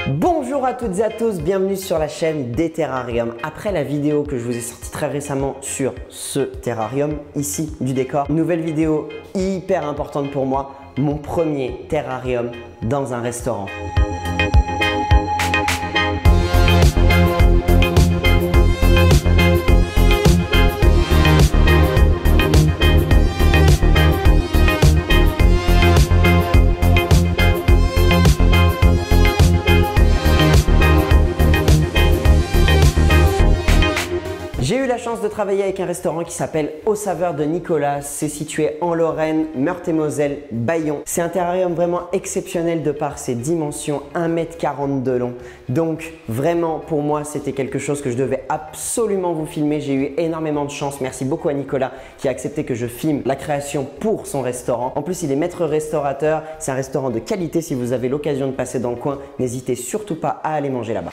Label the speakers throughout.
Speaker 1: Bonjour à toutes et à tous, bienvenue sur la chaîne des terrariums. Après la vidéo que je vous ai sortie très récemment sur ce terrarium, ici du décor, nouvelle vidéo hyper importante pour moi, mon premier terrarium dans un restaurant. J'ai eu la chance de travailler avec un restaurant qui s'appelle Aux Saveurs de Nicolas. C'est situé en Lorraine, Meurthe-et-Moselle, Bayon. C'est un terrarium vraiment exceptionnel de par ses dimensions, 1,40 m de long. Donc vraiment pour moi c'était quelque chose que je devais absolument vous filmer. J'ai eu énormément de chance. Merci beaucoup à Nicolas qui a accepté que je filme la création pour son restaurant. En plus il est maître restaurateur. C'est un restaurant de qualité. Si vous avez l'occasion de passer dans le coin, n'hésitez surtout pas à aller manger là-bas.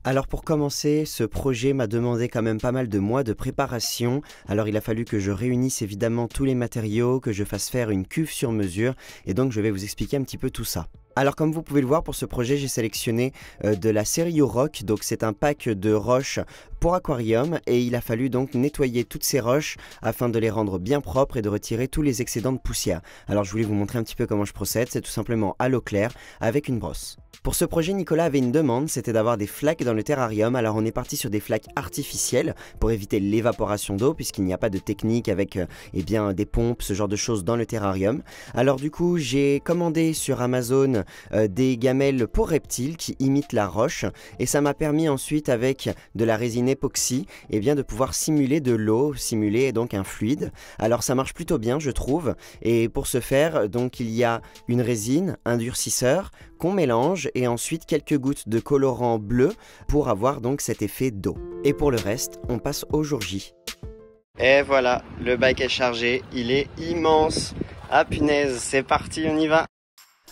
Speaker 1: Alors pour commencer, ce projet m'a demandé quand même pas mal de mois de préparation. Alors il a fallu que je réunisse évidemment tous les matériaux, que je fasse faire une cuve sur mesure et donc je vais vous expliquer un petit peu tout ça. Alors comme vous pouvez le voir pour ce projet, j'ai sélectionné de la série Rock, donc c'est un pack de roches pour aquarium et il a fallu donc nettoyer toutes ces roches afin de les rendre bien propres et de retirer tous les excédents de poussière. Alors je voulais vous montrer un petit peu comment je procède, c'est tout simplement à l'eau claire avec une brosse. Pour ce projet, Nicolas avait une demande, c'était d'avoir des flaques dans le terrarium. Alors on est parti sur des flaques artificielles pour éviter l'évaporation d'eau puisqu'il n'y a pas de technique avec des pompes, ce genre de choses dans le terrarium. Alors du coup, j'ai commandé sur Amazon des gamelles pour reptiles qui imitent la roche et ça m'a permis ensuite avec de la résine époxy de pouvoir simuler de l'eau, simuler donc un fluide. Alors ça marche plutôt bien je trouve et pour ce faire donc il y a une résine, un durcisseur qu'on mélange et ensuite quelques gouttes de colorant bleu pour avoir donc cet effet d'eau. Et pour le reste, on passe au jour J. Et voilà, le bac est chargé, il est immense. Ah punaise, c'est parti, on y va.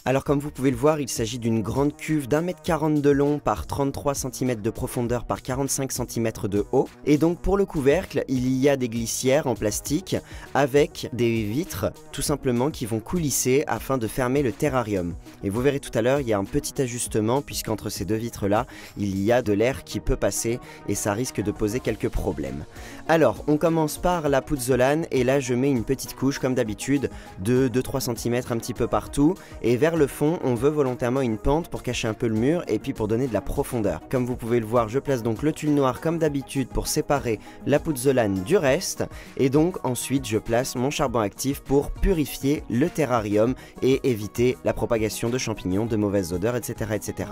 Speaker 1: Alors comme vous pouvez le voir, il s'agit d'une grande cuve d'1,40 m de long par 33 cm de profondeur par 45 cm de haut. Et donc pour le couvercle, il y a des glissières en plastique avec des vitres tout simplement qui vont coulisser afin de fermer le terrarium. Et vous verrez tout à l'heure, il y a un petit ajustement puisqu'entre ces deux vitres là, il y a de l'air qui peut passer et ça risque de poser quelques problèmes. Alors on commence par la pouzzolane et là je mets une petite couche comme d'habitude de 2-3 cm un petit peu partout et vers le fond, on veut volontairement une pente pour cacher un peu le mur et puis pour donner de la profondeur. Comme vous pouvez le voir, je place donc le tulle noir comme d'habitude pour séparer la pouzzolane du reste et donc ensuite je place mon charbon actif pour purifier le terrarium et éviter la propagation de champignons, de mauvaises odeurs, etc. etc.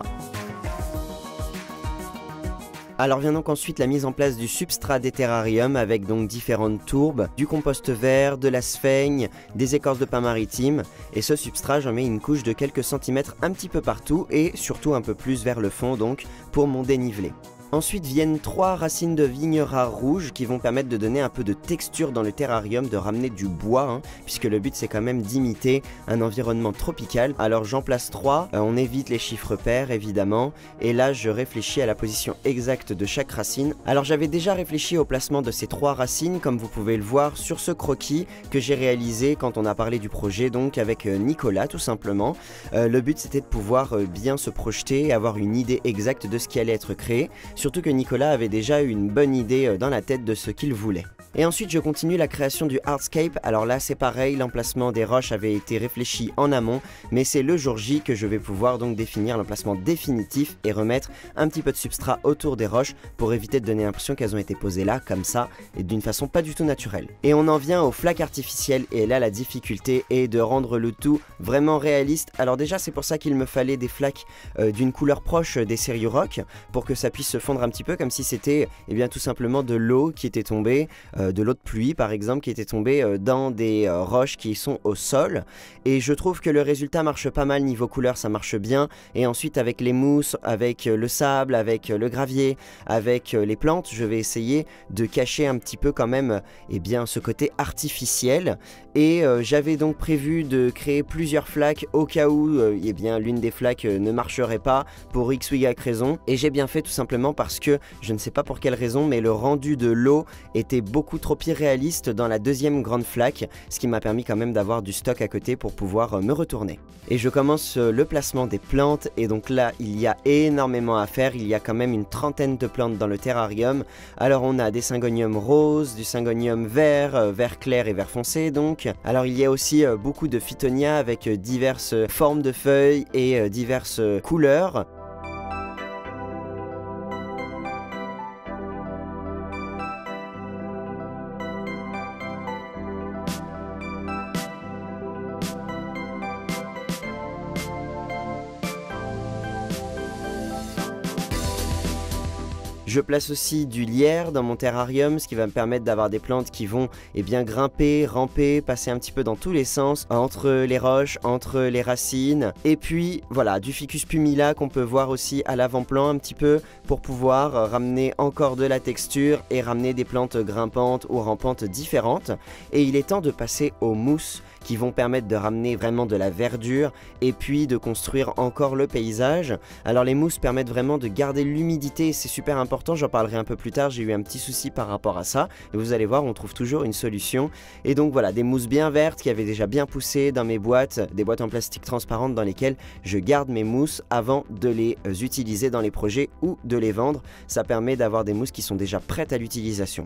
Speaker 1: Alors vient donc ensuite la mise en place du substrat des terrariums avec donc différentes tourbes, du compost vert, de la sphaigne, des écorces de pin maritime et ce substrat j'en mets une couche de quelques centimètres un petit peu partout et surtout un peu plus vers le fond donc pour mon dénivelé. Ensuite viennent 3 racines de vigne rare rouge qui vont permettre de donner un peu de texture dans le terrarium, de ramener du bois, puisque le but c'est quand même d'imiter un environnement tropical. Alors j'en place 3, on évite les chiffres pairs évidemment, et là je réfléchis à la position exacte de chaque racine. Alors j'avais déjà réfléchi au placement de ces 3 racines, comme vous pouvez le voir sur ce croquis que j'ai réalisé quand on a parlé du projet, donc avec Nicolas tout simplement. Le but c'était de pouvoir bien se projeter et avoir une idée exacte de ce qui allait être créé. Surtout que Nicolas avait déjà eu une bonne idée dans la tête de ce qu'il voulait. Et ensuite je continue la création du hardscape. Alors là c'est pareil, l'emplacement des roches avait été réfléchi en amont, mais c'est le jour J que je vais pouvoir donc définir l'emplacement définitif et remettre un petit peu de substrat autour des roches pour éviter de donner l'impression qu'elles ont été posées là comme ça et d'une façon pas du tout naturelle. Et on en vient aux flaques artificielles et là la difficulté est de rendre le tout vraiment réaliste. Alors déjà c'est pour ça qu'il me fallait des flaques d'une couleur proche des séries Rock pour que ça puisse se fondre un petit peu comme si c'était tout simplement de l'eau qui était tombée, de l'eau de pluie par exemple qui était tombée dans des roches qui sont au sol et je trouve que le résultat marche pas mal niveau couleur, ça marche bien. Et ensuite avec les mousses, avec le sable, avec le gravier, avec les plantes, je vais essayer de cacher un petit peu quand même ce côté artificiel et j'avais donc prévu de créer plusieurs flaques au cas où l'une des flaques ne marcherait pas pour X ou Y raison et j'ai bien fait tout simplement parce que je ne sais pas pour quelle raison mais le rendu de l'eau était beaucoup beaucoup trop irréaliste dans la deuxième grande flaque, ce qui m'a permis quand même d'avoir du stock à côté pour pouvoir me retourner. Et je commence le placement des plantes, et donc là il y a énormément à faire, il y a quand même une trentaine de plantes dans le terrarium. Alors on a des syngoniums roses, du syngonium vert, vert clair et vert foncé donc. Alors il y a aussi beaucoup de phytonia avec diverses formes de feuilles et diverses couleurs. Je place aussi du lierre dans mon terrarium, ce qui va me permettre d'avoir des plantes qui vont grimper, ramper, passer un petit peu dans tous les sens, entre les roches, entre les racines. Et puis voilà, du ficus pumila qu'on peut voir aussi à l'avant-plan un petit peu pour pouvoir ramener encore de la texture et ramener des plantes grimpantes ou rampantes différentes. Et il est temps de passer aux mousses qui vont permettre de ramener vraiment de la verdure et puis de construire encore le paysage. Alors les mousses permettent vraiment de garder l'humidité, c'est super important, j'en parlerai un peu plus tard, j'ai eu un petit souci par rapport à ça, et vous allez voir, on trouve toujours une solution. Et donc voilà, des mousses bien vertes qui avaient déjà bien poussé dans mes boîtes, des boîtes en plastique transparente dans lesquelles je garde mes mousses avant de les utiliser dans les projets ou de les vendre. Ça permet d'avoir des mousses qui sont déjà prêtes à l'utilisation.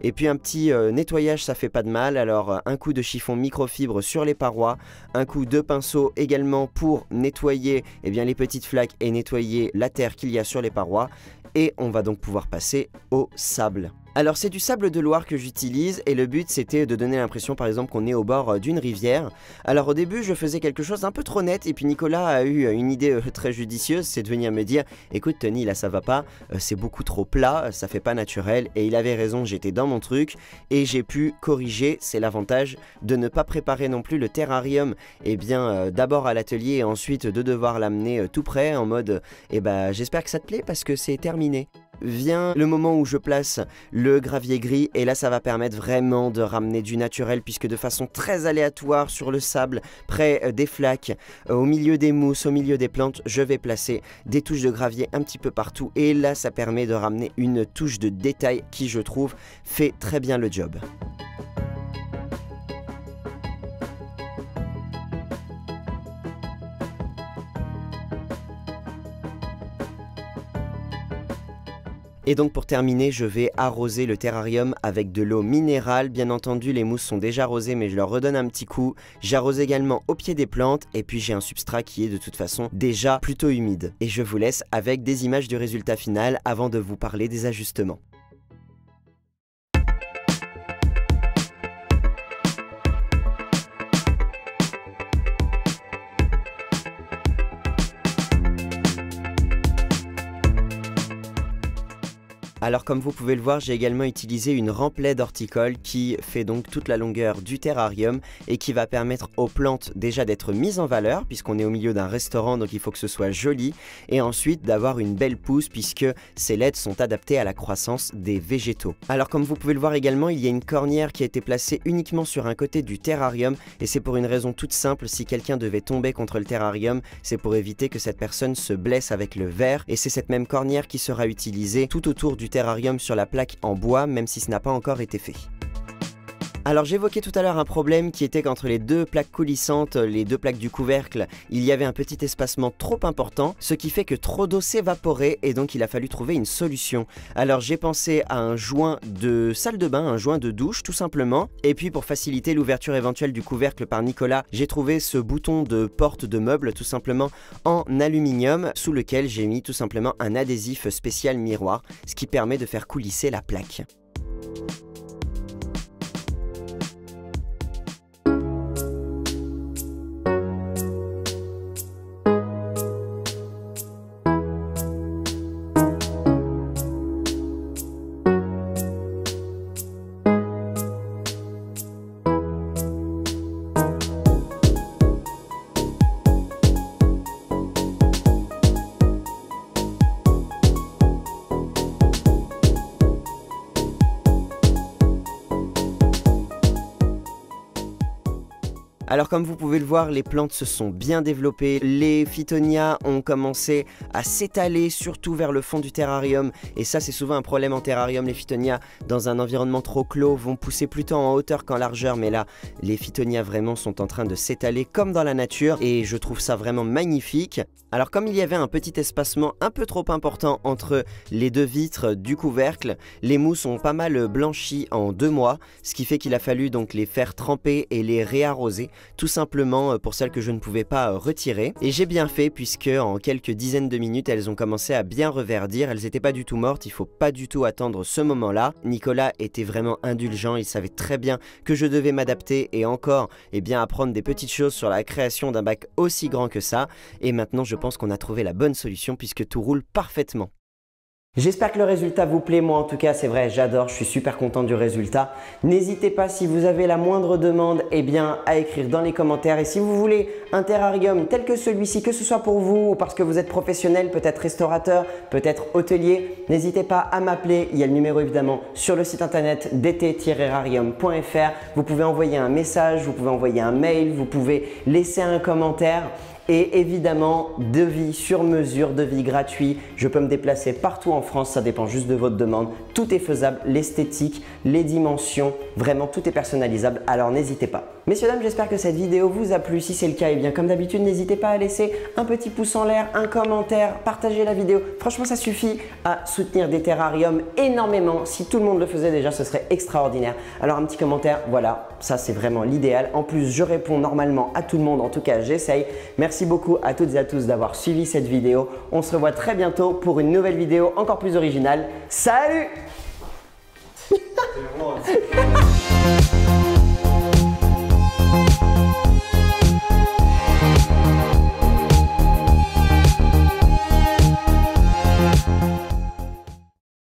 Speaker 1: Et puis un petit nettoyage, ça fait pas de mal, alors un coup de chiffon microfibre sur les parois, un coup de pinceau également pour nettoyer les petites flaques et nettoyer la terre qu'il y a sur les parois. Et on va donc pouvoir passer au sable. Alors c'est du sable de Loire que j'utilise et le but c'était de donner l'impression par exemple qu'on est au bord d'une rivière. Alors au début je faisais quelque chose d'un peu trop net et puis Nicolas a eu une idée très judicieuse, c'est de venir me dire écoute Tony là ça va pas, c'est beaucoup trop plat, ça fait pas naturel, et il avait raison, j'étais dans mon truc et j'ai pu corriger. C'est l'avantage de ne pas préparer non plus le terrarium d'abord à l'atelier et ensuite de devoir l'amener tout prêt en mode j'espère que ça te plaît parce que c'est terminé. Vient le moment où je place le gravier gris et là ça va permettre vraiment de ramener du naturel puisque de façon très aléatoire sur le sable près des flaques, au milieu des mousses, au milieu des plantes, je vais placer des touches de gravier un petit peu partout et là ça permet de ramener une touche de détail qui je trouve fait très bien le job. Et donc pour terminer, je vais arroser le terrarium avec de l'eau minérale. Bien entendu, les mousses sont déjà arrosées, mais je leur redonne un petit coup. J'arrose également au pied des plantes et puis j'ai un substrat qui est de toute façon déjà plutôt humide. Et je vous laisse avec des images du résultat final avant de vous parler des ajustements. Alors comme vous pouvez le voir, j'ai également utilisé une remplaie d'horticole qui fait donc toute la longueur du terrarium et qui va permettre aux plantes déjà d'être mises en valeur puisqu'on est au milieu d'un restaurant donc il faut que ce soit joli, et ensuite d'avoir une belle pousse puisque ces LED sont adaptés à la croissance des végétaux. Alors comme vous pouvez le voir également, il y a une cornière qui a été placée uniquement sur un côté du terrarium et c'est pour une raison toute simple: si quelqu'un devait tomber contre le terrarium, c'est pour éviter que cette personne se blesse avec le verre, et c'est cette même cornière qui sera utilisée tout autour du terrarium sur la plaque en bois, même si ce n'a pas encore été fait. Alors j'évoquais tout à l'heure un problème qui était qu'entre les deux plaques coulissantes, les deux plaques du couvercle, il y avait un petit espacement trop important, ce qui fait que trop d'eau s'évaporait et donc il a fallu trouver une solution. Alors j'ai pensé à un joint de salle de bain, un joint de douche tout simplement, et puis pour faciliter l'ouverture éventuelle du couvercle par Nicolas, j'ai trouvé ce bouton de porte de meuble tout simplement en aluminium sous lequel j'ai mis tout simplement un adhésif spécial miroir, ce qui permet de faire coulisser la plaque. Alors comme vous pouvez le voir, les plantes se sont bien développées, les Phytonia ont commencé à s'étaler surtout vers le fond du terrarium et ça c'est souvent un problème en terrarium. Les Phytonia dans un environnement trop clos vont pousser plutôt en hauteur qu'en largeur, mais là les Phytonia vraiment sont en train de s'étaler comme dans la nature et je trouve ça vraiment magnifique. Alors comme il y avait un petit espacement un peu trop important entre les deux vitres du couvercle, les mousses ont pas mal blanchi en 2 mois, ce qui fait qu'il a fallu donc les faire tremper et les réarroser, tout simplement pour celles que je ne pouvais pas retirer. Et j'ai bien fait puisque en quelques dizaines de minutes elles ont commencé à bien reverdir, elles n'étaient pas du tout mortes, il faut pas du tout attendre ce moment-là. Nicolas était vraiment indulgent, il savait très bien que je devais m'adapter et encore apprendre des petites choses sur la création d'un bac aussi grand que ça. Et maintenant je pense qu'on a trouvé la bonne solution puisque tout roule parfaitement. J'espère que le résultat vous plaît, moi en tout cas c'est vrai, j'adore, je suis super content du résultat. N'hésitez pas si vous avez la moindre demande à écrire dans les commentaires et si vous voulez un terrarium tel que celui-ci, que ce soit pour vous ou parce que vous êtes professionnel, peut-être restaurateur, peut-être hôtelier, n'hésitez pas à m'appeler, il y a le numéro évidemment sur le site internet dt-rarium.fr. Vous pouvez envoyer un message, vous pouvez envoyer un mail, vous pouvez laisser un commentaire. Et évidemment, devis sur mesure, devis gratuit. Je peux me déplacer partout en France, ça dépend juste de votre demande. Tout est faisable, l'esthétique, les dimensions, vraiment tout est personnalisable, alors n'hésitez pas. Messieurs, dames, j'espère que cette vidéo vous a plu. Si c'est le cas, et bien comme d'habitude, n'hésitez pas à laisser un petit pouce en l'air, un commentaire, partager la vidéo. Franchement, ça suffit à soutenir des terrariums énormément. Si tout le monde le faisait déjà, ce serait extraordinaire. Alors un petit commentaire, voilà, ça c'est vraiment l'idéal. En plus, je réponds normalement à tout le monde, en tout cas j'essaye. Merci beaucoup à toutes et à tous d'avoir suivi cette vidéo. On se revoit très bientôt pour une nouvelle vidéo encore plus originale. Salut!